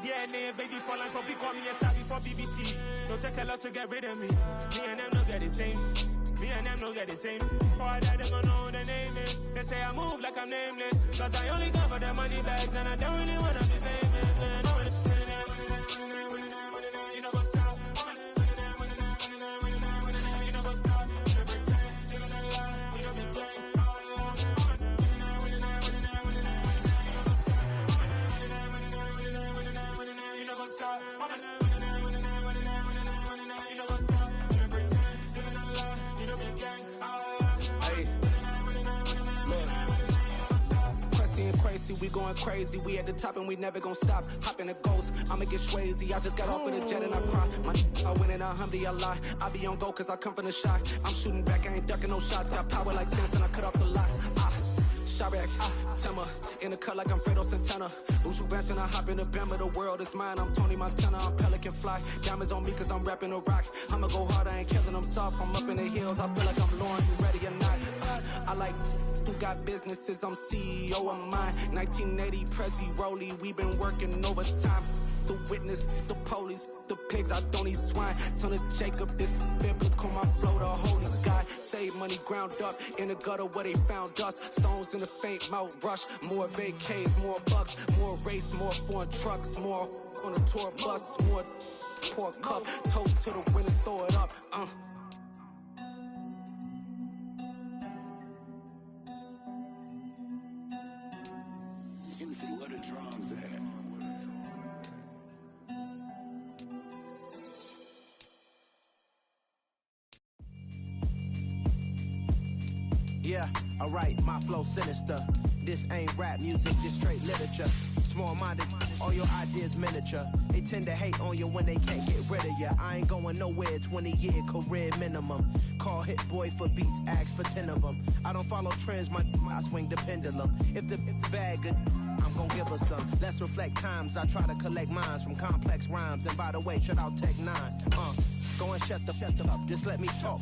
DNA, baby for lunch, probably call me a star before BBC. Don't take a lot to get rid of me. Me and them don't get the same. Me and them don't get the same. Boy, that them don't know who the name is. They say I move like I'm nameless. Cause I only cover the money bags and I don't really wanna be famous, man. You know what's up? You know what's up? You pretend, you gonna lie, you know be gang. You know what's up? We going crazy, we at the top and we never gonna stop. Hop in a ghost, I'ma get swayzy. I just got off of the jet and I cry. I win in a Humvee, I lie. I be on go cause I come from the shot. I'm shooting back, I ain't ducking no shots. Got power like Samson, I cut off the locks. Shabak, Timmer, in the cut like I'm Fredo Santana. Uju Banton, I hop in the Bama, the world is mine. I'm Tony Montana, I'm Pelican Fly. Diamonds on me cause I'm rapping a rock. I'ma go hard, I ain't killing them soft. I'm up in the hills, I feel like I'm Lauren, you ready or not? I like who got businesses, I'm CEO of mine. 1980 Prezi Rolly, we been working overtime. The witness, the police, the pigs, I don't eat swine. Son of Jacob, this biblical, my flow, the holy God. Save money ground up in the gutter where they found us. Stones in the faint mouth rush. More vacays, more bucks, more race, more foreign trucks, more on a tour bus, more pour cup. Toast to the winners, throw it up. Juicy, what a drums at. Yeah, alright, my flow sinister. This ain't rap music, this straight literature. Small-minded, all your ideas miniature. They tend to hate on you when they can't get rid of you. I ain't going nowhere, 20-year career minimum. Call Hit Boy for beats, ask for 10 of them. I don't follow trends, I swing the pendulum. If the bag good, I'm gonna give her some. Let's reflect times, I try to collect minds from complex rhymes. And by the way, shout out Tech 9. Go and shut the up, just let me talk.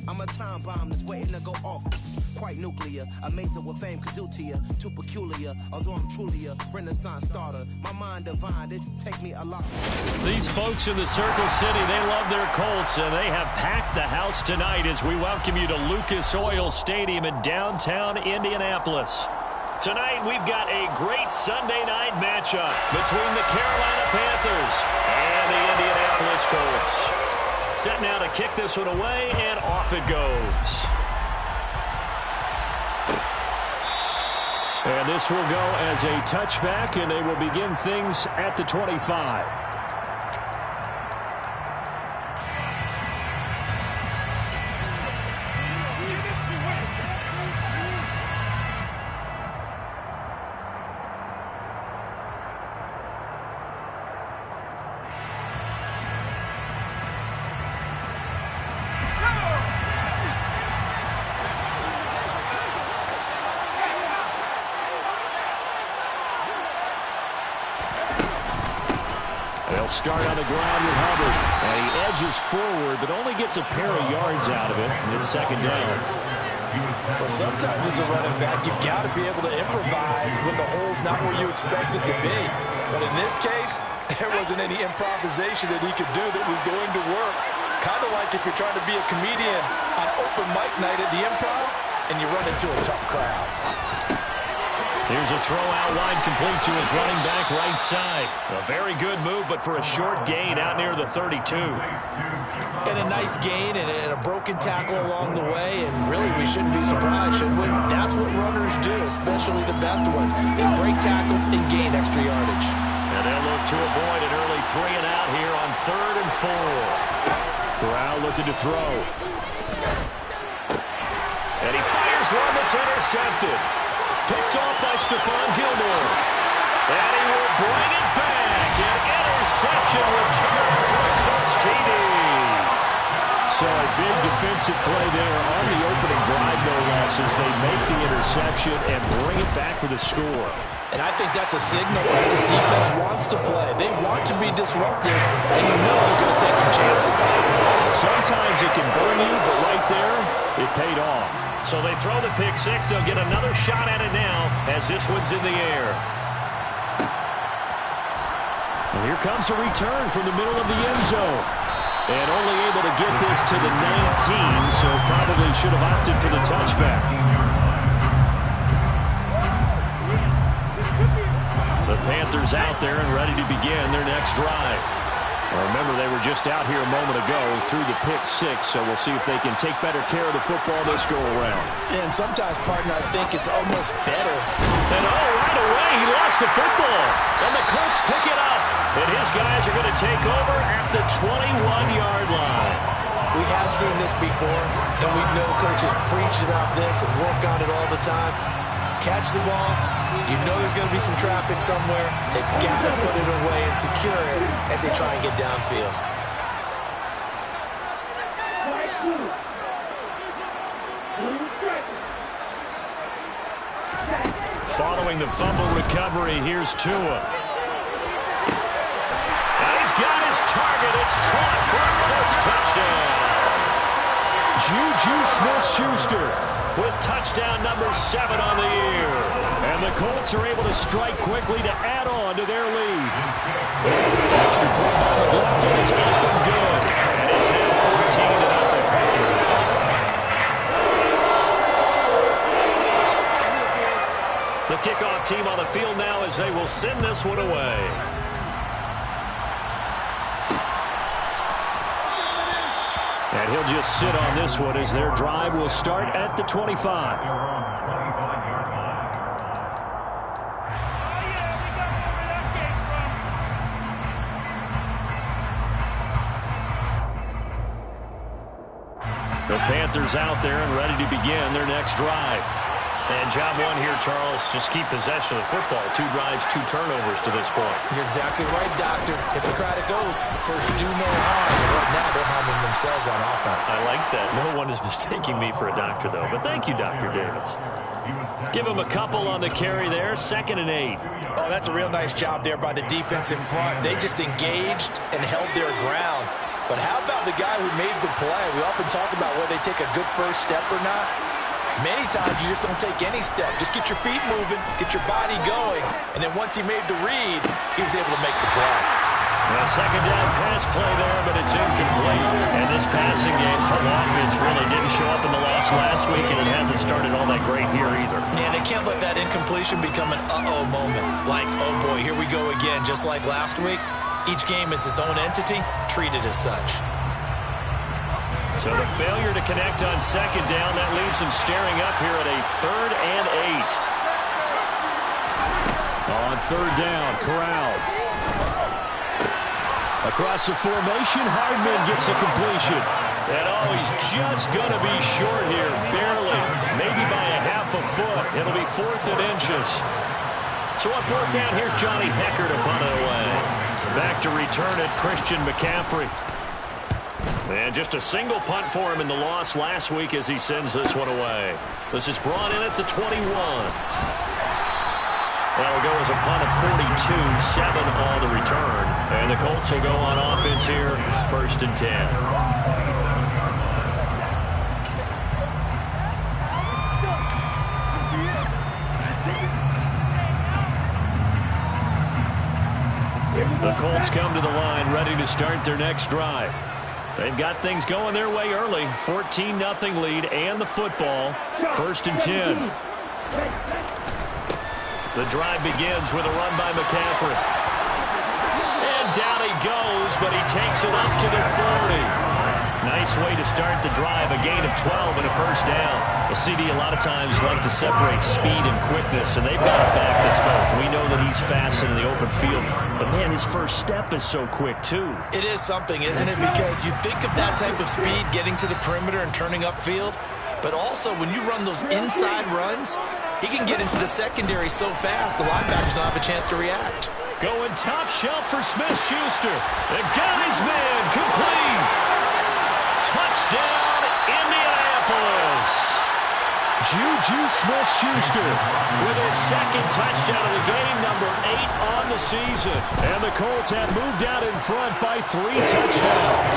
I'm a time bomb that's waiting to go off. Quite nuclear, amazing what fame could do to you. Too peculiar, although I'm truly a Renaissance starter. My mind divine, it take me a lot. These folks in the Circle City, they love their Colts, and they have packed the house tonight as we welcome you to Lucas Oil Stadium in downtown Indianapolis. Tonight, we've got a great Sunday night matchup between the Carolina Panthers and the Indianapolis Colts. Set now to kick this one away, and off it goes. And this will go as a touchback, and they will begin things at the 25. Start on the ground with Hubbard. And he edges forward, but only gets a pair of yards out of it. And it's second down. Well, sometimes as a running back, you've got to be able to improvise when the hole's not where you expect it to be. But in this case, there wasn't any improvisation that he could do that was going to work. Kind of like if you're trying to be a comedian on open mic night at the Improv, and you run into a tough crowd. Here's a throw out wide, complete to his running back right side. A very good move, but for a short gain out near the 32. And a nice gain and a broken tackle along the way, and really we shouldn't be surprised, should we? That's what runners do, especially the best ones. They break tackles and gain extra yardage. And they'll look to avoid an early 3 and out here on 3rd and 4. Corral looking to throw. And he fires one that's intercepted. Picked off by Stephon Gilmore. And he will bring it back. An interception return for the Colts TD. So a big defensive play there on the opening drive, no less, as they make the interception and bring it back for the score. And I think that's a signal that this defense wants to play. They want to be disruptive, and you know they're going to take some chances. Sometimes it can burn you, but right there, it paid off. So they throw the pick six. They'll get another shot at it now as this one's in the air. And here comes a return from the middle of the end zone. And only able to get this to the 19, so probably should have opted for the touchback. The Panthers out there and ready to begin their next drive. Well, remember, they were just out here a moment ago through the pick six, so we'll see if they can take better care of the football this go-around. And sometimes, partner, I think it's almost better. And right away, he lost the football. And the Colts pick it up. And his guys are going to take over at the 21-yard line. We have seen this before, and we know coaches preach about this and work on it all the time. Catch the ball. You know there's going to be some traffic somewhere. They've got to put it away and secure it as they try and get downfield. Following the fumble recovery, here's Tua. And he's got his target. It's caught for a Colts touchdown. Juju Smith-Schuster with touchdown number 7 on the year. And the Colts are able to strike quickly to add on to their lead. Extra point by McLaughlin is up and good. And it's now 14-0. The kickoff team on the field now as they will send this one away. And he'll just sit on this one as their drive will start at the 25. The Panthers out there and ready to begin their next drive. And job one here, Charles, just keep possession of the football. 2 drives, 2 turnovers to this point. You're exactly right, Doctor. Hippocratic oath. First, do no harm. Right now, they're harming themselves on offense. I like that. No one is mistaking me for a doctor, though. But thank you, Dr. Davis. Give him a couple on the carry there. 2nd and 8. Oh, that's a real nice job there by the defense in front. They just engaged and held their ground. But how about the guy who made the play? We often talk about whether they take a good first step or not. Many times you just don't take any step. Just get your feet moving, get your body going, and then once he made the read, he was able to make the play. A 2nd down pass play there, but it's incomplete. And this passing game's whole offense really didn't show up in the loss last week, and it hasn't started all that great here either. And they can't let that incompletion become an uh-oh moment. Like, oh boy, here we go again, just like last week. Each game is its own entity, treated as such. So the failure to connect on 2nd down, that leaves them staring up here at a 3rd and 8. On 3rd down, Corral. Across the formation, Hardman gets a completion. And he's just going to be short here, barely, maybe by a half a foot. It'll be 4th and inches. So on 4th down, here's Johnny Hecker to punt it away. Back to return it, Christian McCaffrey. And just a single punt for him in the loss last week as he sends this one away. This is brought in at the 21. That'll go as a punt of 42, 7 on the return. And the Colts will go on offense here, 1st and 10. The Colts come to the line, ready to start their next drive. They've got things going their way early. 14-0 lead and the football. 1st and 10. The drive begins with a run by McCaffrey. And down he goes, but he takes it up to the 40. Nice way to start the drive. A gain of 12 and a 1st down. The CD a lot of times like to separate speed and quickness, and they've got a back that's both. We know that he's fast in the open field, but man, his first step is so quick too. It is something, isn't it? Because you think of that type of speed getting to the perimeter and turning upfield, but also when you run those inside runs, he can get into the secondary so fast the linebackers don't have a chance to react. Going top shelf for Smith-Schuster. The guy's man complete. Touchdown, Indianapolis. Juju Smith-Schuster with his 2nd touchdown of the game, number 8 on the season. And the Colts have moved out in front by 3 touchdowns.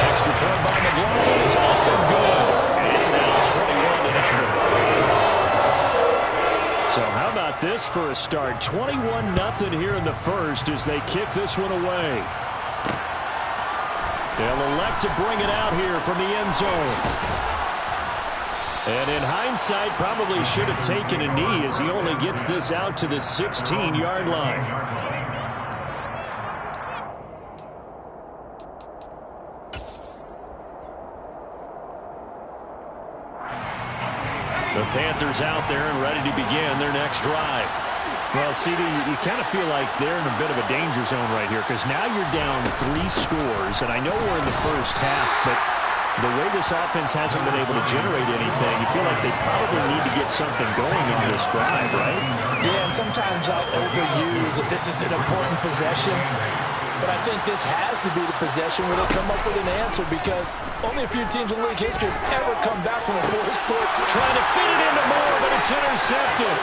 Extra point by McLaughlin is up and good. And it's now 21-0. So how about about this for a start? 21-0 here in the first as they kick this one away. They'll elect to bring it out here from the end zone. And in hindsight, probably should have taken a knee as he only gets this out to the 16-yard line. The Panthers out there and ready to begin their next drive. Well, CD, you kind of feel like they're in a bit of a danger zone right here because now you're down 3 scores, and I know we're in the first half, but the way this offense hasn't been able to generate anything, you feel like they probably need to get something going in this drive, right? Yeah, and sometimes I'll overuse that this is an important possession. But I think this has to be the possession where they come up with an answer because only a few teams in league history have ever come back from a 4-score. Trying to fit it into Moore, but it's intercepted.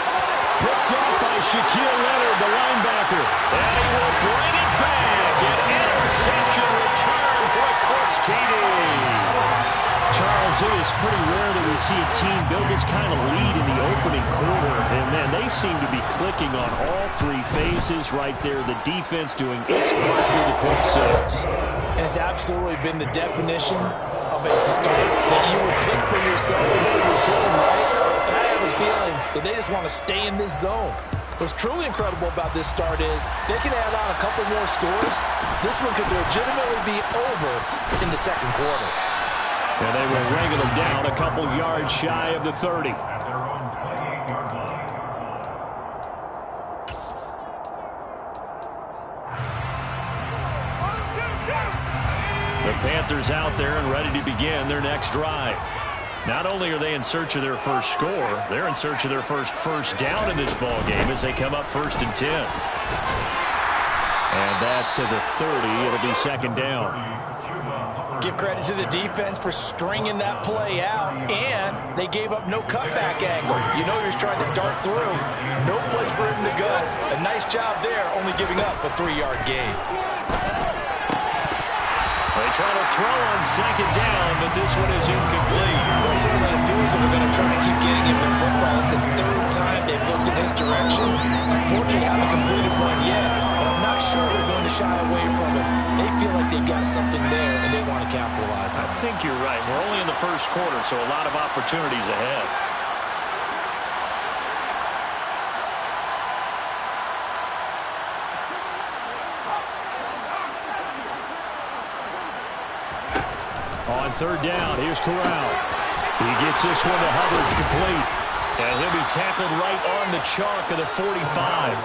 Picked off by Shaquille Leonard, the linebacker. And he will bring it back. An interception return for a Colts TD. Charles, it is pretty rare that we see a team build this kind of lead in the opening quarter, and then they seem to be clicking on all 3 phases right there. The defense doing its part with the pick 6. And it's absolutely been the definition of a start that you would pick for yourself and for your team, right? And I have a feeling that they just want to stay in this zone. What's truly incredible about this start is they can add on a couple more scores. This one could legitimately be over in the second quarter. And they will wrangle them down a couple yards shy of the 30. The Panthers out there and ready to begin their next drive. Not only are they in search of their first score, they're in search of their first down in this ball game as they come up 1st and 10. And that to the 30. It'll be 2nd down. Give credit to the defense for stringing that play out, and they gave up no cutback angle. You know he was trying to dart through. No place for him to go. A nice job there, only giving up a 3-yard gain. They try to throw on 2nd down, but this one is incomplete. Well, certainly it appears that they're going to try to keep getting him the football. It's the 3rd time they've looked in his direction. Unfortunately, haven't completed one yet, but I'm not sure they're going to shy away from it. They feel like they've got something there, and they want to capitalize on it. I think you're right. We're only in the first quarter, so a lot of opportunities ahead. On 3rd down, here's Corral. He gets this one to Hubbard, complete. And he'll be tackled right on the chalk of the 45.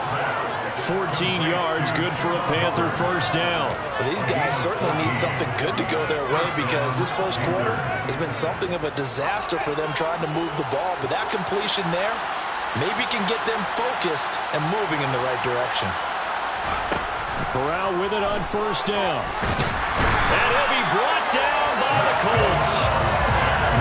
14 yards, good for a Panther first down. Well, these guys certainly need something good to go their way because this first quarter has been something of a disaster for them trying to move the ball. But that completion there maybe can get them focused and moving in the right direction. Corral with it on 1st down. And he'll be brought down by the Colts.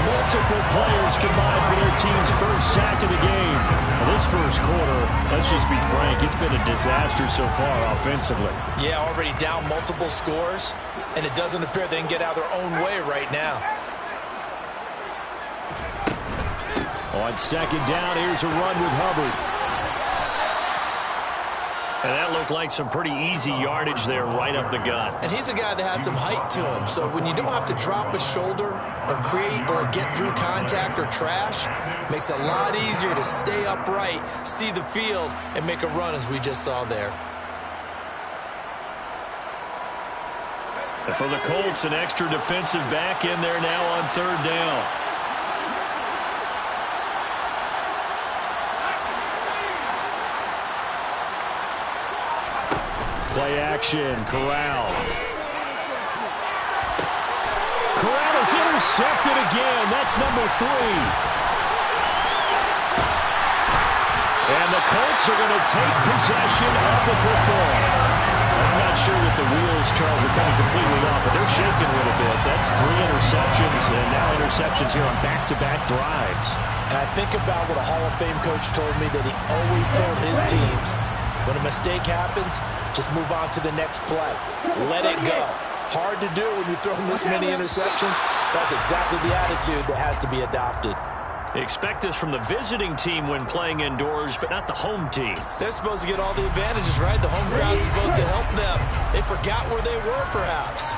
Multiple players combined for their team's first sack of the game. Now this first quarter, let's just be frank, it's been a disaster so far offensively. Yeah, already down multiple scores, and it doesn't appear they can get out of their own way right now. On 2nd down, here's a run with Hubbard. And that looked like some pretty easy yardage there right up the gut. And he's a guy that has some height to him, so when you don't have to drop a shoulder or create or get through contact or trash, makes it a lot easier to stay upright, see the field, and make a run as we just saw there. And for the Colts, an extra defensive back in there now on 3rd down. Play action, Corral. Corral is intercepted again. That's number 3. And the Colts are going to take possession of the football. I'm not sure that the wheels, Charles, are coming completely off, but they're shaking a little bit. That's 3 interceptions, and now interceptions here on back-to-back drives. And I think about what a Hall of Fame coach told me that he always told his teams, when a mistake happens, just move on to the next play. Let it go. Hard to do when you've thrown this many interceptions. That's exactly the attitude that has to be adopted. Expect this from the visiting team when playing indoors, but not the home team. They're supposed to get all the advantages, right? The home crowd's supposed to help them. They forgot where they were, perhaps.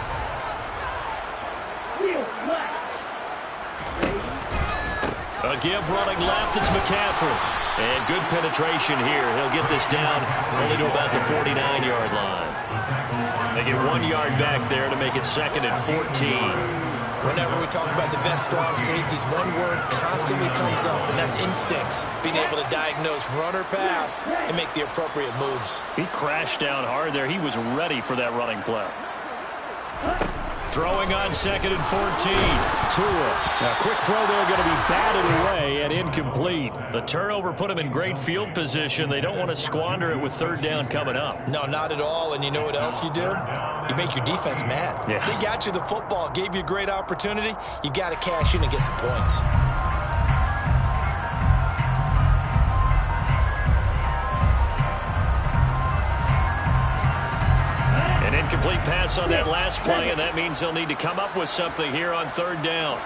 A give running left, it's McCaffrey. And good penetration here. He'll get this down only to about the 49-yard line. They get 1 yard back there to make it 2nd and 14. Whenever we talk about the best strong safeties, one word constantly comes up, and that's instincts. Being able to diagnose run or pass and make the appropriate moves. He crashed down hard there. He was ready for that running play. Throwing on 2nd and 14. Tua. Now, quick throw there going to be batted away and incomplete. The turnover put him in great field position. They don't want to squander it with 3rd down coming up. No, not at all. And you know what else you do? You make your defense mad. Yeah. They got you the football, gave you a great opportunity. You got to cash in and get some points. An incomplete pass on that last play, and that means they'll need to come up with something here on 3rd down.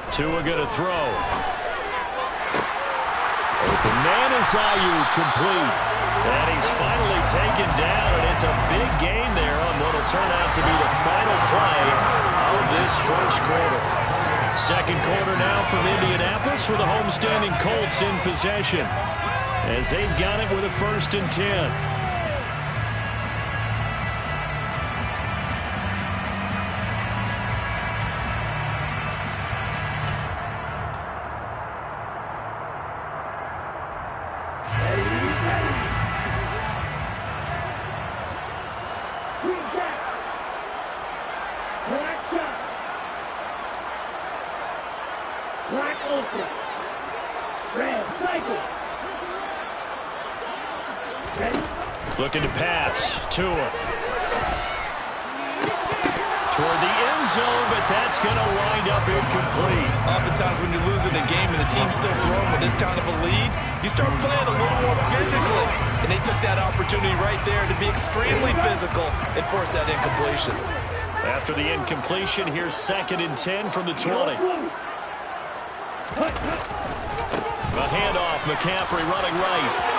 Tua going to throw. Open man is Ayuk, complete. And he's finally taken down, and it's a big gain there on what will turn out to be the final play of this first quarter. Second quarter now from Indianapolis with the homestanding Colts in possession as they've got it with a 1st and 10. Looking to pass. Tua. Toward the end zone, but that's going to wind up incomplete. Oftentimes when you're losing a game and the team's still throwing with this kind of a lead, you start playing a little more physically. And they took that opportunity right there to be extremely physical and force that incompletion. After the incompletion, here's 2nd and 10 from the 20. A handoff, McCaffrey running right.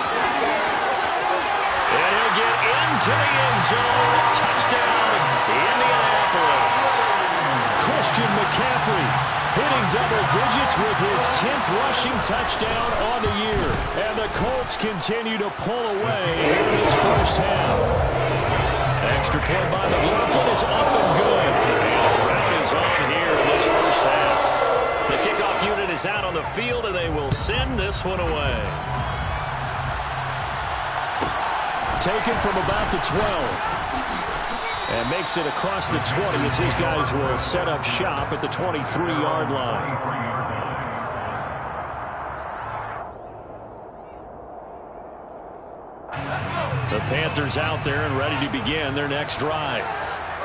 And he'll get into the end zone. Touchdown, Indianapolis. Christian McCaffrey hitting double digits with his 10th rushing touchdown on the year. And the Colts continue to pull away in this first half. Extra point by McLaughlin is up and good. And the round is on here in this first half. The kickoff unit is out on the field, and they will send this one away. Taken from about the 12. And makes it across the 20 as his guys will set up shop at the 23-yard line. The Panthers out there and ready to begin their next drive.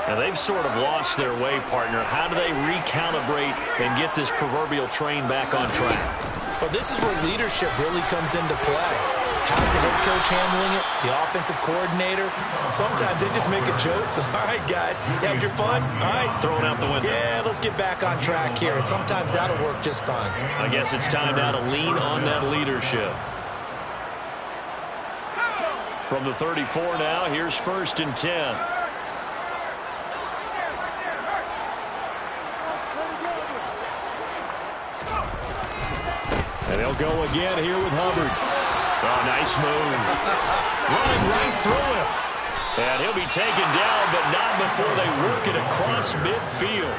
Now, they've sort of lost their way, partner. How do they recalibrate and get this proverbial train back on track? Well, this is where leadership really comes into play. How's the head coach handling it? The offensive coordinator? Sometimes they just make a joke. All right, guys, you had your fun? All right. Throwing out the window. Yeah, let's get back on track here. And sometimes that'll work just fine. I guess it's time now to lean on that leadership. From the 34 now, here's 1st and 10. And they'll go again here with Hubbard. Oh, nice move. Running right through him. And he'll be taken down, but not before they work it across midfield.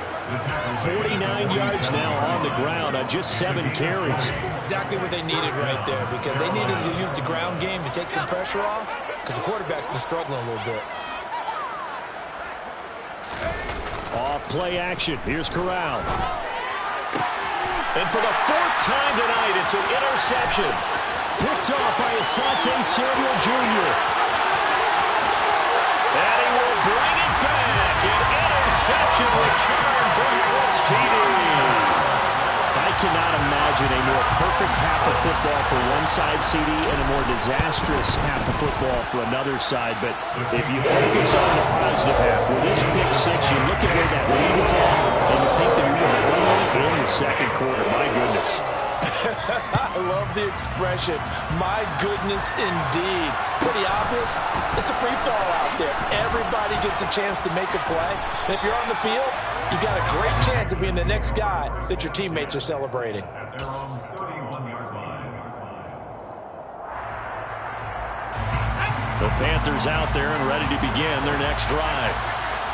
49 yards now on the ground on just 7 carries. Exactly what they needed right there, because they needed to use the ground game to take some pressure off, because the quarterback's been struggling a little bit. Off play action. Here's Corral. And for the 4th time tonight, it's an interception. Picked off by Asante Samuel Jr. And he will bring it back. An interception return from Colts TD. I cannot imagine a more perfect half half of football for one side, CD, and a more disastrous half of football for another side. But if you focus on the positive half, with this pick six, you look at where that lead is at, and you think that we are only in the second quarter. My goodness. I love the expression, my goodness indeed. Pretty obvious. It's a free fall out there. Everybody gets a chance to make a play. And if you're on the field, you've got a great chance of being the next guy that your teammates are celebrating. The Panthers out there and ready to begin their next drive.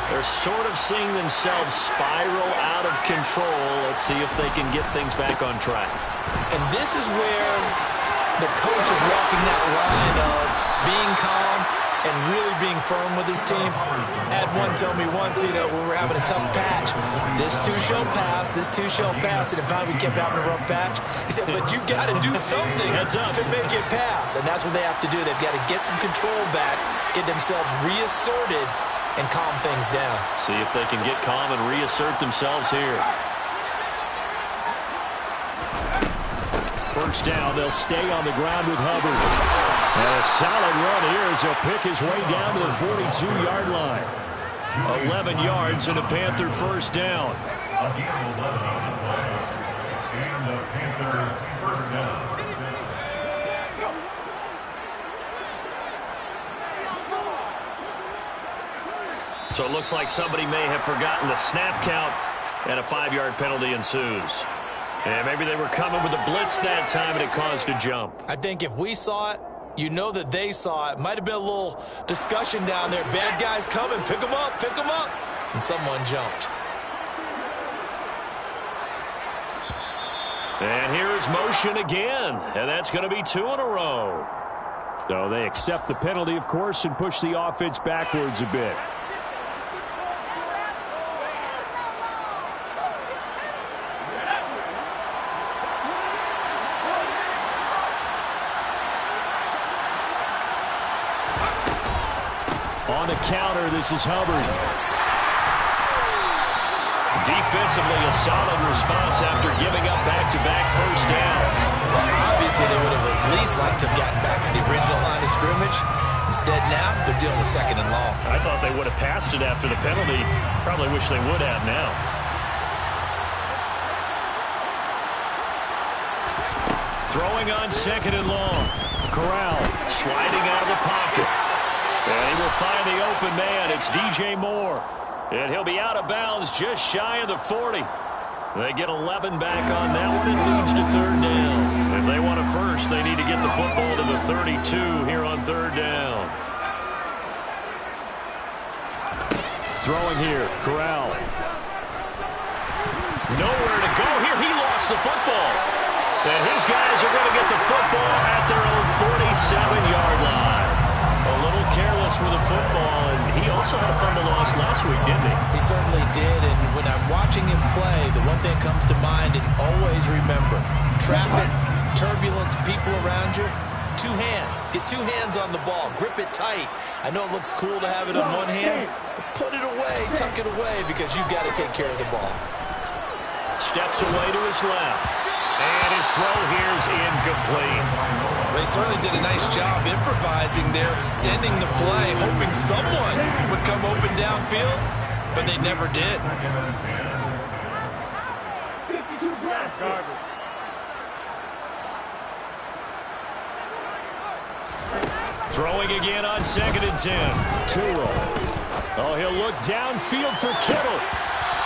They're sort of seeing themselves spiral out of control. Let's see if they can get things back on track. And this is where the coach is walking that line of being calm and really being firm with his team. Had one tell me once, when we were having a tough patch, this too shall pass, this too shall pass. And finally we kept having a rough patch. He said, but you got to do something to make it pass. And that's what they have to do. They've got to get some control back, get themselves reasserted, and calm things down. See if they can get calm and reassert themselves here. First down, they'll stay on the ground with Hubbard. And a solid run here as he'll pick his way down to the 42-yard line. 11 yards and a Panther first down. So it looks like somebody may have forgotten the snap count, and a 5-yard penalty ensues. And maybe they were coming with a blitz that time, and it caused a jump. I think if we saw it, you know that they saw it. Might have been a little discussion down there. Bad guys coming. Pick them up. Pick them up. And someone jumped. And here is motion again. And that's going to be 2 in a row. So they accept the penalty, of course, and push the offense backwards a bit. On the counter, this is Hubbard. Defensively, a solid response after giving up back-to-back first downs. Well, obviously, they would have at least liked to have gotten back to the original line of scrimmage. Instead, now, they're dealing with second and long. I thought they would have passed it after the penalty. Probably wish they would have now. Throwing on second and long. Corral sliding out of the pocket. And he will find the open man. It's DJ Moore. And he'll be out of bounds just shy of the 40. They get 11 back on that one. It leads to third down. If they want a first, they need to get the football to the 32 here on third down. Throwing here, Corral. Nowhere to go here. He lost the football. And his guys are going to get the football at their own 47-yard line. A little careless with the football, and he also had a fumble loss last week, didn't he? He certainly did, and when I'm watching him play, the one thing that comes to mind is always remember, traffic, turbulence, people around you, 2 hands. Get 2 hands on the ball. Grip it tight. I know it looks cool to have it in one hand, but put it away, tuck it away, because you've got to take care of the ball. Steps away to his left. And his throw here is incomplete. They certainly did a nice job improvising there, extending the play, hoping someone would come open downfield, but they never did. Throwing again on 2nd and 10. Tua. Oh, he'll look downfield for Kittle.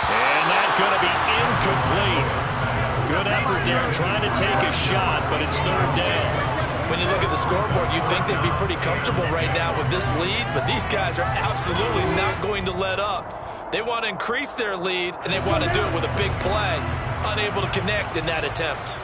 And that's going to be incomplete. Good effort there, trying to take a shot, but it's third down. When you look at the scoreboard, you'd think they'd be pretty comfortable right now with this lead, but these guys are absolutely not going to let up. They want to increase their lead, and they want to do it with a big play. Unable to connect in that attempt.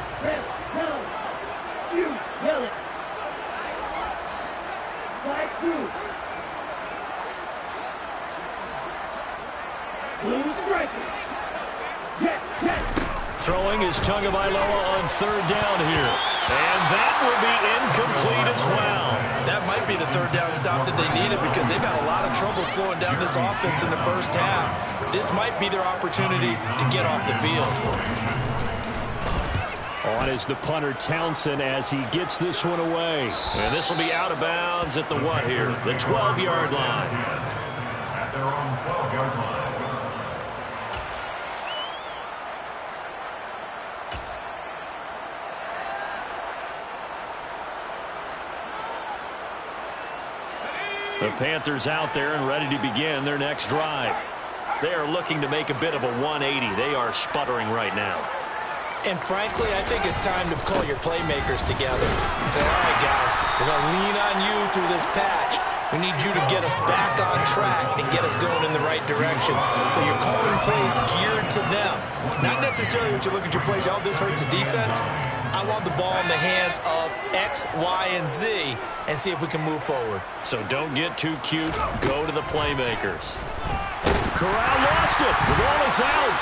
Throwing is Tagovailoa on third down here. And that will be incomplete as well. That might be the third down stop that they needed because they've had a lot of trouble slowing down this offense in the first half. This might be their opportunity to get off the field. On is the punter Townsend as he gets this one away. And this will be out of bounds at the what here? The 12-yard line. At their own 12-yard line. The Panthers out there and ready to begin their next drive. They are looking to make a bit of a 180. They are sputtering right now. And frankly, I think it's time to call your playmakers together and say, all right, guys, we're going to lean on you through this patch. We need you to get us back on track and get us going in the right direction. So you're calling plays geared to them. Not necessarily when you look at your plays, oh, this hurts the defense. I want the ball in the hands of X, Y, and Z and see if we can move forward. So don't get too cute. Go to the playmakers. Corral lost it. The ball is out.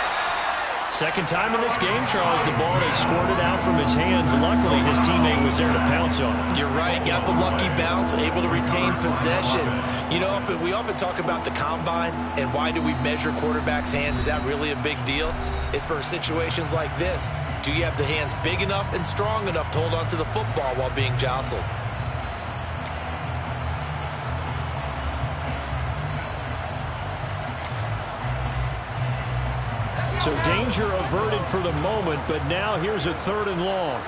Second time in this game, Charles, the ball is squirted out from his hands. Luckily, his teammate was there to pounce on him. You're right. Got the lucky bounce, able to retain possession. You know, we often talk about the combine and why do we measure quarterbacks' hands. Is that really a big deal? It's for situations like this. Do you have the hands big enough and strong enough to hold on to the football while being jostled? So danger averted for the moment, but now here's a 3rd and long.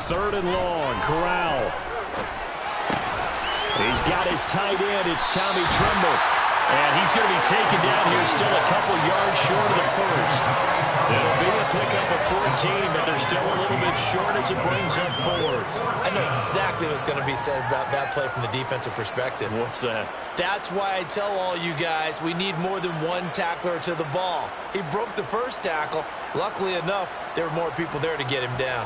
3rd and long, Corral. He's got his tight end. It's Tommy Tremble. And he's going to be taken down here, still a couple yards short of the first. It'll be a pickup of 14, but they're still a little bit short as it brings up 4th. I know exactly what's going to be said about that play from the defensive perspective. What's that? That's why I tell all you guys we need more than one tackler to the ball. He broke the first tackle. Luckily enough, there were more people there to get him down.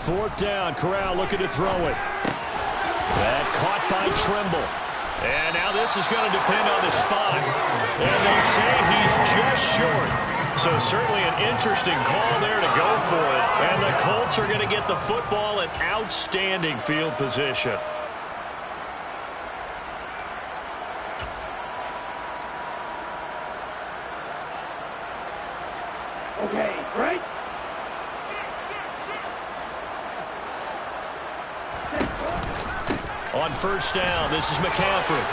Fourth down, Corral looking to throw it. That caught by Tremble. And now this is going to depend on the spot. And they say he's just short. So certainly an interesting call there to go for it. And the Colts are going to get the football in outstanding field position. Okay, right? On first down, this is McCaffrey.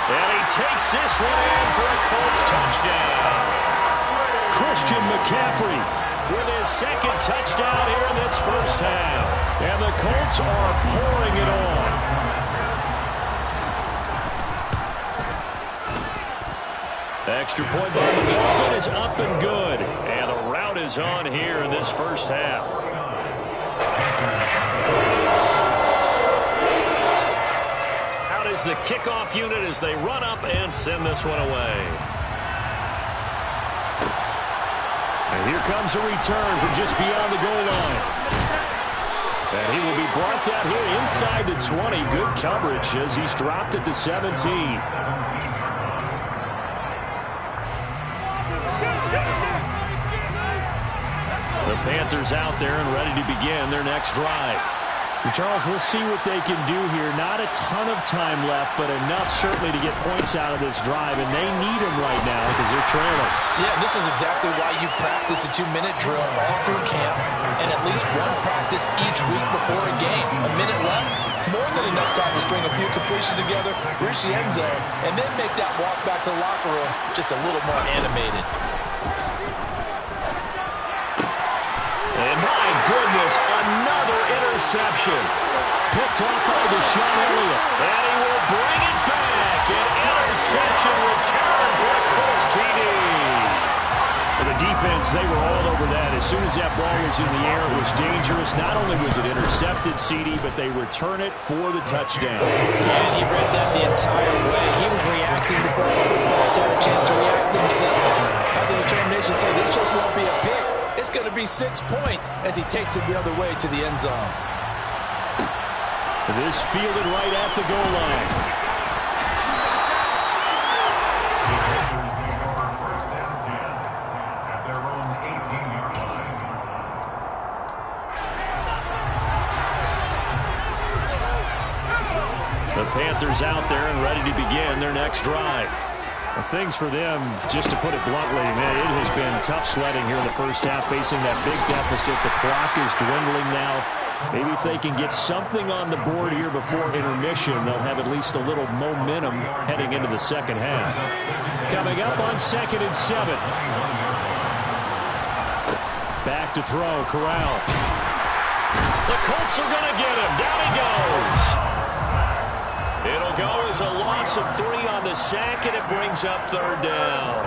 And he takes this one in for a Colts touchdown. Christian McCaffrey with his second touchdown here in this first half. And the Colts are pouring it on. Extra point by McCaffrey is up and good. And the route is on here in this first half. Out is the kickoff unit as they run up and send this one away. And here comes a return from just beyond the goal line. And he will be brought down here inside the 20. Good coverage as he's dropped at the 17. The Panthers out there and ready to begin their next drive. Charles, we'll see what they can do here. Not a ton of time left, but enough certainly to get points out of this drive, and they need them right now because they're trailing. Yeah, this is exactly why you practice a 2-minute drill all through camp and at least one practice each week before a game. A minute left, more than enough time to string a few completions together, reach the end zone, and then make that walk back to the locker room just a little more animated. And my goodness, another interception. Picked off by Deshaun Elliott. And he will bring it back. An interception return for a Colts TD. For the defense, they were all over that. As soon as that ball was in the air, it was dangerous. Not only was it intercepted, CD, but they return it for the touchdown. And he read that the entire way. He was reacting before other players had a chance to react themselves. Had the determination to say this just won't be a pick. It's going to be 6 points as he takes it the other way to the end zone. This fielded right at the goal line. At their own 18-yard line. Panthers out there and ready to begin their next drive. Well, things for them, just to put it bluntly, man, it has been tough sledding here in the first half, facing that big deficit. The clock is dwindling now. Maybe if they can get something on the board here before intermission, they'll have at least a little momentum heading into the second half. Coming up on 2nd and 7. Back to throw, Corral. The Colts are going to get him. Down he goes. It'll go as a loss of 3 on the sack, and it brings up 3rd down.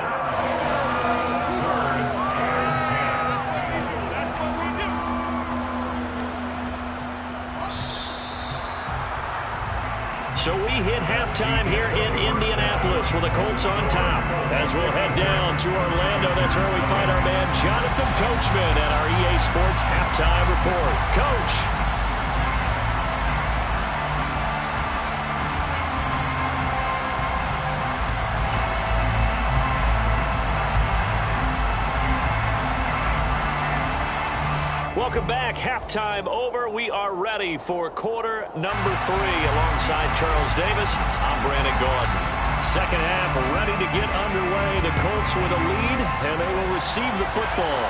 So we hit halftime here in Indianapolis with the Colts on top. As we'll head down to Orlando, that's where we find our man Jonathan Coachman at our EA Sports Halftime Report. Coach. Welcome back. Halftime over. We are ready for quarter number 3 alongside Charles Davis. I'm Brandon Gordon. Second half ready to get underway. The Colts with a lead, and they will receive the football.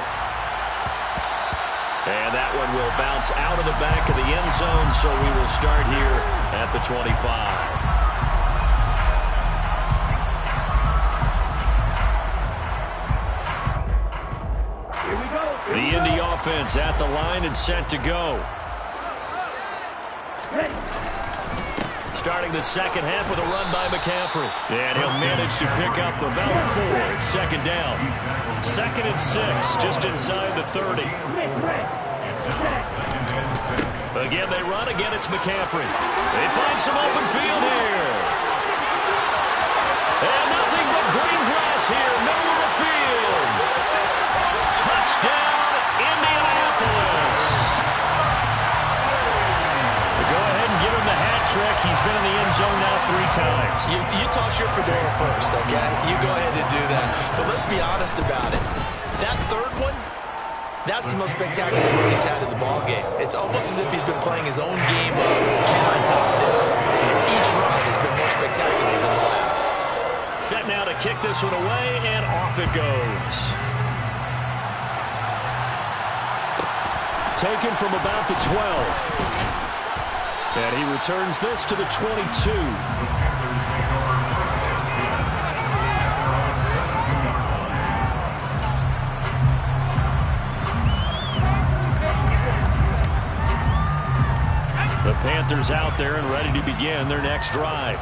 And that one will bounce out of the back of the end zone, so we will start here at the 25. The Indy offense at the line and set to go. Starting the second half with a run by McCaffrey. And he'll manage to pick up about 4. It's 2nd down. 2nd and 6, just inside the 30. Again, they run. Again, it's McCaffrey. They find some open field here. And nothing but green grass here, middle of the field. Touchdown, Indianapolis. Go ahead and give him the hat trick. He's been in the end zone now 3 times. You toss your fedora first, okay? You go ahead and do that. But let's be honest about it. That 3rd one, that's the most spectacular run he's had in the ballgame. It's almost as if he's been playing his own game of, can I top this? And each run has been more spectacular than the last. Set now to kick this one away, and off it goes. Taken from about the 12. And he returns this to the 22. The Panthers out there and ready to begin their next drive.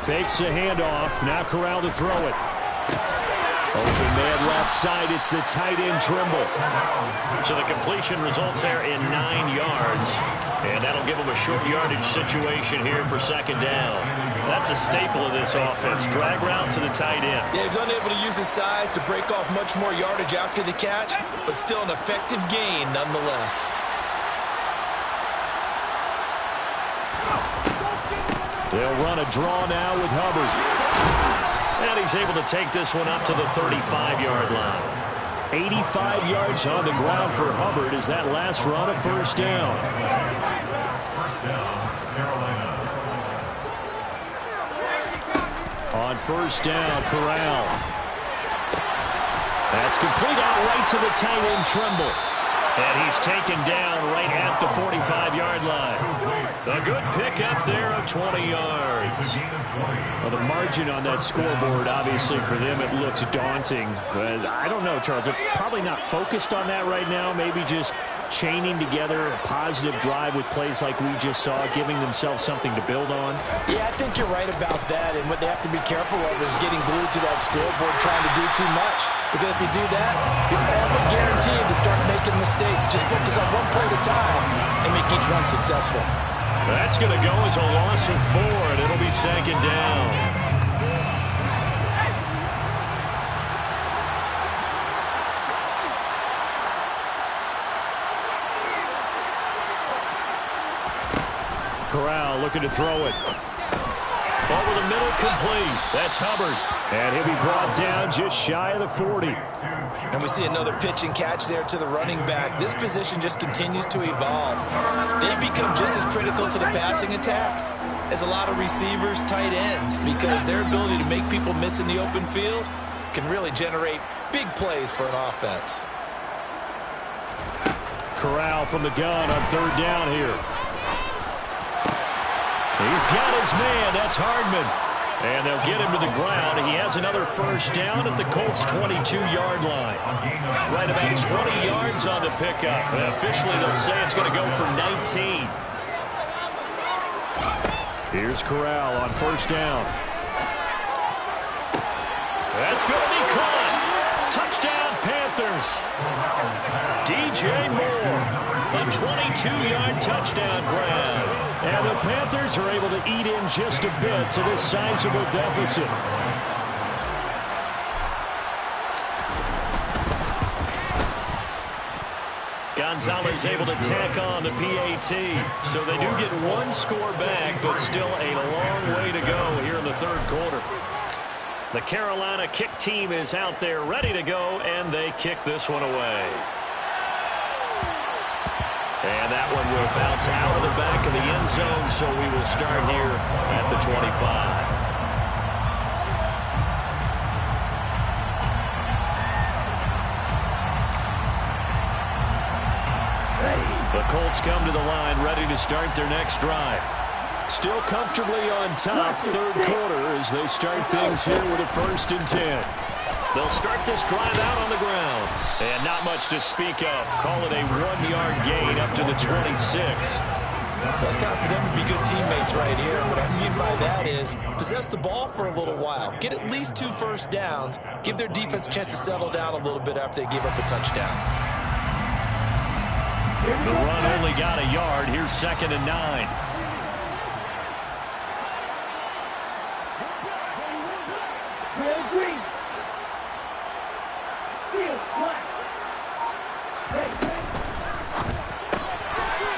Fakes a handoff. Now Corral to throw it. Open man left side. It's the tight end Trimble. So the completion results there in 9 yards. And that'll give him a short yardage situation here for 2nd down. That's a staple of this offense. Drag route to the tight end. Yeah, he's unable to use his size to break off much more yardage after the catch, but still an effective gain nonetheless. They'll run a draw now with Hubbard. And he's able to take this one up to the 35-yard line. 85 yards on the ground for Hubbard as that last run a 1st down. First down, Carolina. On 1st down, Corral. That's complete out right to the tight end Trimble. And he's taken down right at the 45-yard line. A good pickup there of 20 yards. Well, the margin on that scoreboard, obviously, for them, it looks daunting. But I don't know, Charles. They're probably not focused on that right now. Maybe just chaining together a positive drive with plays like we just saw, giving themselves something to build on. Yeah, I think you're right about that. And what they have to be careful of is getting glued to that scoreboard trying to do too much. Because if you do that, you're all but guaranteed to start making mistakes. Just focus on one play at a time and make each one successful. That's going to go as a loss of 4, and it'll be 2nd down. Corral looking to throw it. Over the middle, complete. That's Hubbard. And he'll be brought down just shy of the 40. And we see another pitch and catch there to the running back. This position just continues to evolve. They become just as critical to the passing attack as a lot of receivers, tight ends, because their ability to make people miss in the open field can really generate big plays for an offense. Corral from the gun on third down here. He's got his man. That's Hardman. And they'll get him to the ground. He has another first down at the Colts' 22-yard line. Right about 20 yards on the pickup. And officially, they'll say it's going to go for 19. Here's Corral on first down. That's going to be caught. Touchdown, Panthers. DJ Moore, a 22-yard touchdown grab. And the Panthers are able to eat in just a bit to this sizable deficit. Gonzalez able to tack on the PAT. So they do get one score back, but still a long way to go here in the third quarter. The Carolina kick team is out there ready to go, and they kick this one away. And that one will bounce out of the back of the end zone, so we will start here at the 25. The Colts come to the line ready to start their next drive. Still comfortably on top, third quarter, as they start things here with a 1st and 10. They'll start this drive out on the ground. And not much to speak of. Call it a 1-yard gain up to the 26. Well, it's time for them to be good teammates right here. What I mean by that is possess the ball for a little while. Get at least 2 first downs. Give their defense a chance to settle down a little bit after they give up a touchdown. The run only got a yard. Here's 2nd and 9.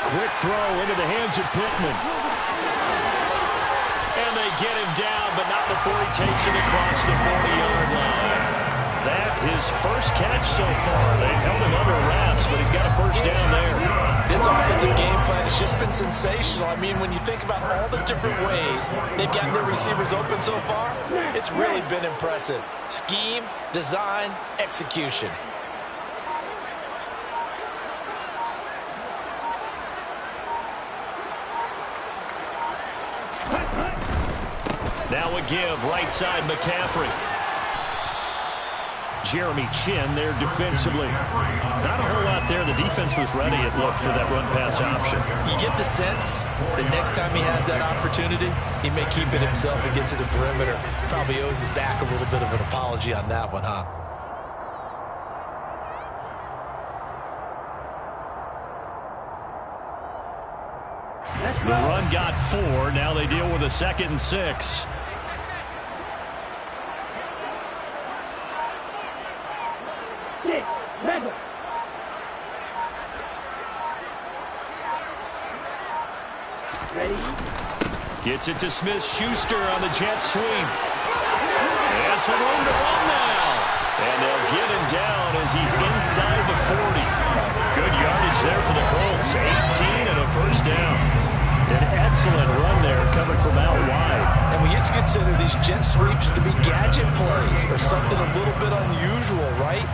Quick throw into the hands of Pittman. And they get him down, but not before he takes it across the 40-yard line. That his first catch so far. They've held him under wraps, but he's got a first down there. This offensive game plan has just been sensational. I mean, when you think about all the different ways they've gotten their receivers open so far, it's really been impressive. Scheme, design, execution. Now a give, right side McCaffrey. Jeremy Chin there defensively. Not a whole lot there. The defense was ready, it looked, for that run-pass option. You get the sense that next time he has that opportunity, he may keep it himself and get to the perimeter. Probably owes his back a little bit of an apology on that one, huh? The run got 4. Now they deal with a 2nd and 6. Gets it to Smith-Schuster on the jet sweep. And some room to run now. And they'll get him down as he's inside the 40. Good yardage there for the Colts. 18 and a first down. An excellent run there coming from out wide. And we used to consider these jet sweeps to be gadget plays or something a little bit unusual, right?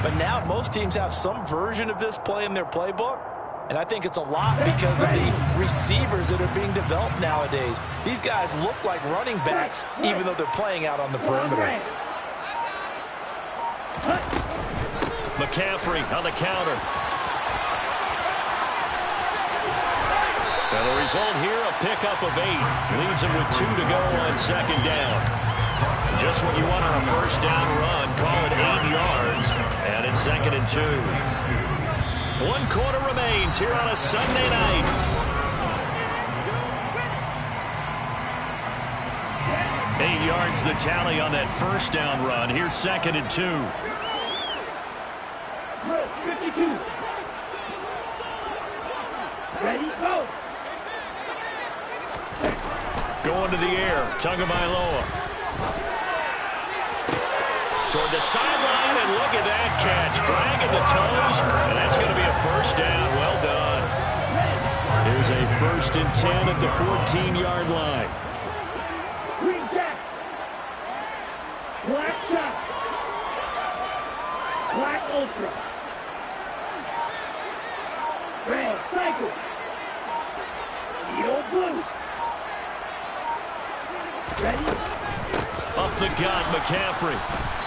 But now most teams have some version of this play in their playbook. And I think it's a lot because of the receivers that are being developed nowadays. These guys look like running backs, even though they're playing out on the perimeter. McCaffrey on the counter. And the result here, a pickup of 8. Leaves him with 2 to go on 2nd down. Just what you want on a first down run. Call it 8 yards. And it's 2nd and 2. 1 quarter remains here on a Sunday night. Eight yards the tally on that first down run. Here's 2nd and 2. 52. Ready, go. Going to the air. Tagovailoa. Toward the sideline, and look at that catch. Dragging the toes, and that's going to be a first down. Well done. Here's a 1st and 10 at the 14-yard line. Green jack. Black shot. Black ultra. Red cycle. Yellow blue. Ready? Up the gut, McCaffrey.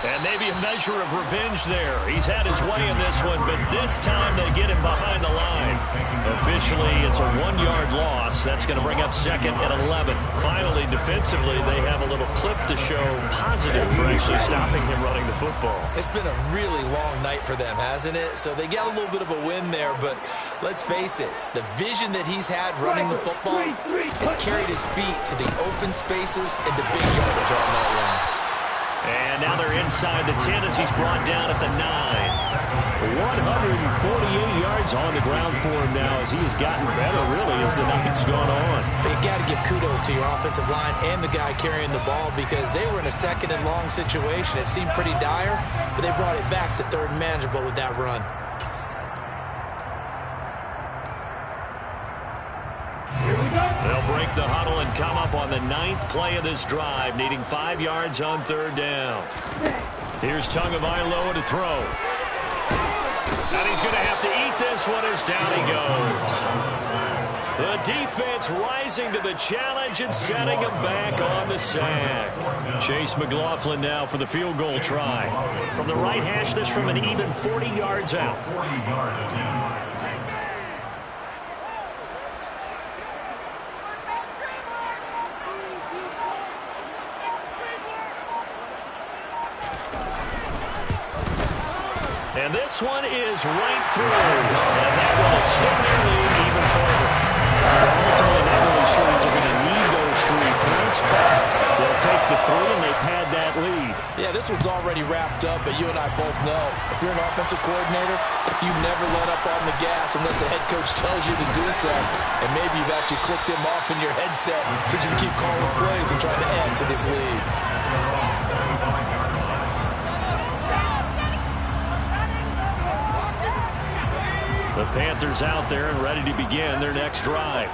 And maybe a measure of revenge there. He's had his way in this one, but this time they get him behind the line. Officially, it's a 1-yard loss. That's going to bring up 2nd and 11. Finally, defensively, they have a little clip to show positive for actually stopping him running the football. It's been a really long night for them, hasn't it? So they got a little bit of a win there, but let's face it, the vision that he's had running the football has carried his feet to the open spaces and the big yardage all night long. And now they're inside the 10 as he's brought down at the 9. 148 yards on the ground for him now as he has gotten better, really, as the night's gone on. You got to give kudos to your offensive line and the guy carrying the ball because they were in a 2nd and long situation. It seemed pretty dire, but they brought it back to 3rd and manageable with that run. They'll break the huddle and come up on the 9th play of this drive, needing 5 yards on 3rd down. Here's Tagovailoa to throw. And he's going to have to eat this one as down he goes. The defense rising to the challenge and setting him back on the sack. Chase McLaughlin now for the field goal try. From the right hash, this from an even 40 yards out. 40-yard attempt. And this one is right through. And that will extend their lead even further. Ultimately, not really sure that they're going to need those 3 points, but they'll take the 3 and they pad that lead. Yeah, this one's already wrapped up, but you and I both know if you're an offensive coordinator, you never let up on the gas unless the head coach tells you to do so. And maybe you've actually clicked him off in your headset so you can keep calling plays and trying to add to this lead. The Panthers out there and ready to begin their next drive.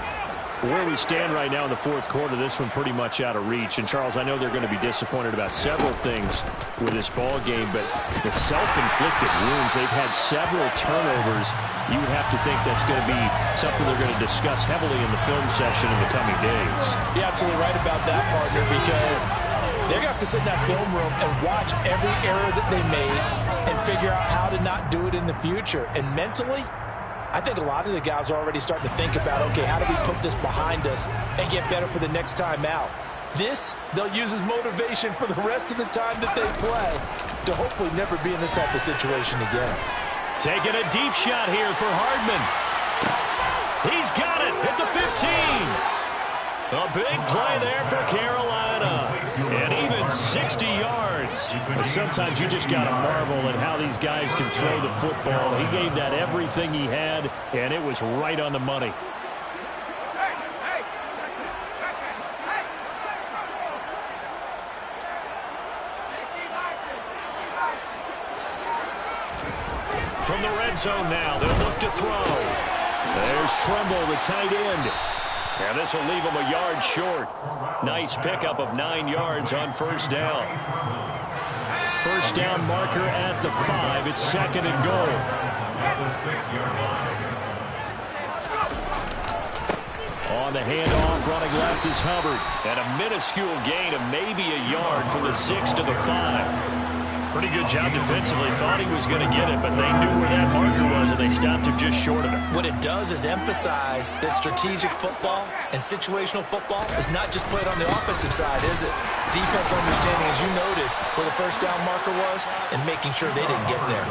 Where we stand right now in the 4th quarter, this one pretty much out of reach. And, Charles, I know they're going to be disappointed about several things with this ball game, but the self-inflicted wounds, they've had several turnovers. You have to think that's going to be something they're going to discuss heavily in the film session in the coming days. You're absolutely right about that, partner, because they're going to have to sit in that film room and watch every error that they made and figure out how to not do it in the future. And mentally, I think a lot of the guys are already starting to think about, okay, how do we put this behind us and get better for the next time out? This, they'll use as motivation for the rest of the time that they play to hopefully never be in this type of situation again. Taking a deep shot here for Hardman. He's got it at the 15. A big play there for Carolina. And even 60 yards. But sometimes you just got to marvel at how these guys can throw the football. He gave that everything he had, and it was right on the money. From the red zone now, they'll look to throw. There's Tremble, the tight end. And this will leave him a yard short. Nice pickup of 9 yards on 1st down. 1st down marker at the 5. It's 2nd and goal. At the 6-yard line. On the handoff, running left is Hubbard. And a minuscule gain of maybe a yard from the 6 to the 5. Pretty good job defensively. Thought he was going to get it, but they knew where that marker was, and they stopped him just short of it. What it does is emphasize that strategic football and situational football is not just played on the offensive side, is it? Defense understanding, as you noted, where the 1st down marker was and making sure they didn't get there.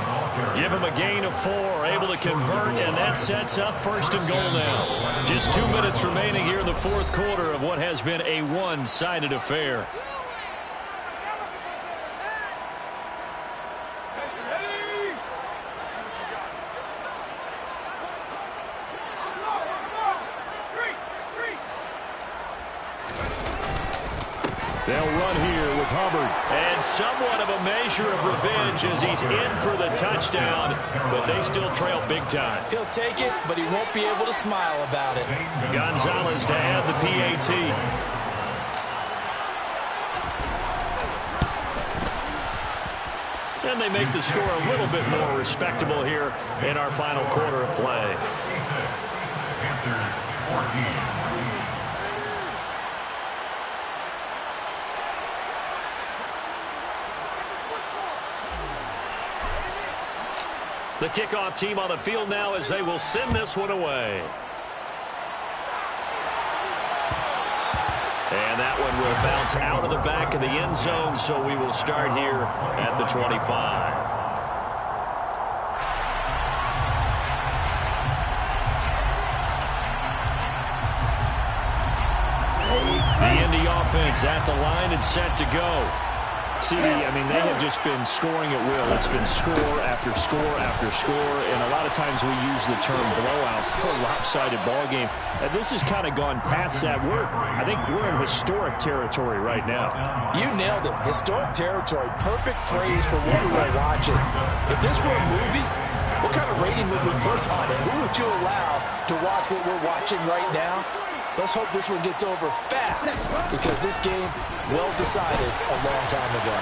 Give him a gain of 4, able to convert, and that sets up 1st and goal now. Just 2 minutes remaining here in the 4th quarter of what has been a one-sided affair. They'll run here with Hubbard. And somewhat of a measure of revenge as he's in for the touchdown, but they still trail big time. He'll take it, but he won't be able to smile about it. Gonzalez to add the PAT. And they make the score a little bit more respectable here in our final quarter of play. Panthers 14. The kickoff team on the field now as they will send this one away. And that one will bounce out of the back of the end zone, so we will start here at the 25. The Indy offense at the line and set to go. CD, I mean, they have just been scoring at will. It's been score after score after score, and a lot of times we use the term blowout for a lopsided ball game. And this has kind of gone past that. I think we're in historic territory right now. You nailed it. Historic territory. Perfect phrase for what we were watching. If this were a movie, what kind of rating would we put on it? Who would you allow to watch what we're watching right now? Let's hope this one gets over fast, because this game, well decided a long time ago.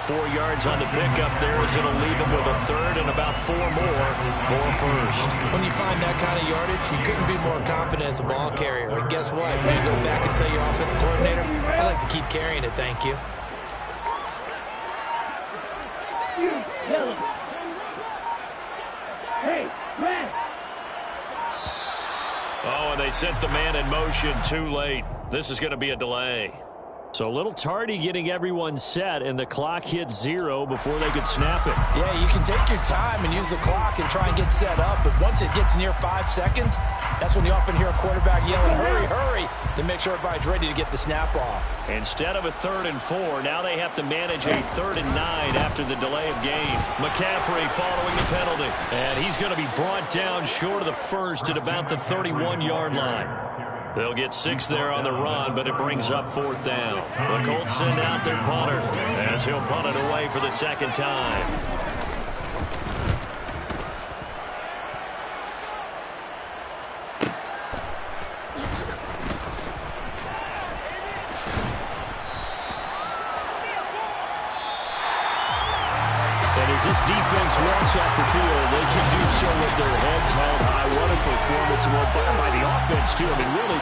4 yards on the pickup there as it'll leave him with a third and about 4 more for a first. When you find that kind of yardage, you couldn't be more confident as a ball carrier. And guess what? When you go back and tell your offensive coordinator, I'd like to keep carrying it, thank you. Hey, man! Oh, and they sent the man in motion too late. This is going to be a delay. So a little tardy getting everyone set, and the clock hits 0 before they could snap it. Yeah, you can take your time and use the clock and try and get set up, but once it gets near 5 seconds, that's when you often hear a quarterback yelling, hurry, hurry, to make sure everybody's ready to get the snap off. Instead of a 3rd and 4, now they have to manage a 3rd and 9 after the delay of game. McCaffrey following the penalty, and he's going to be brought down short of the first at about the 31-yard line. They'll get 6 there on the run, but it brings up 4th down. The Colts send out their punter as he'll punt it away for the second time. And as this defense walks off the field, they can do so with their heads held high. What a performance by the offense, too. I mean, really.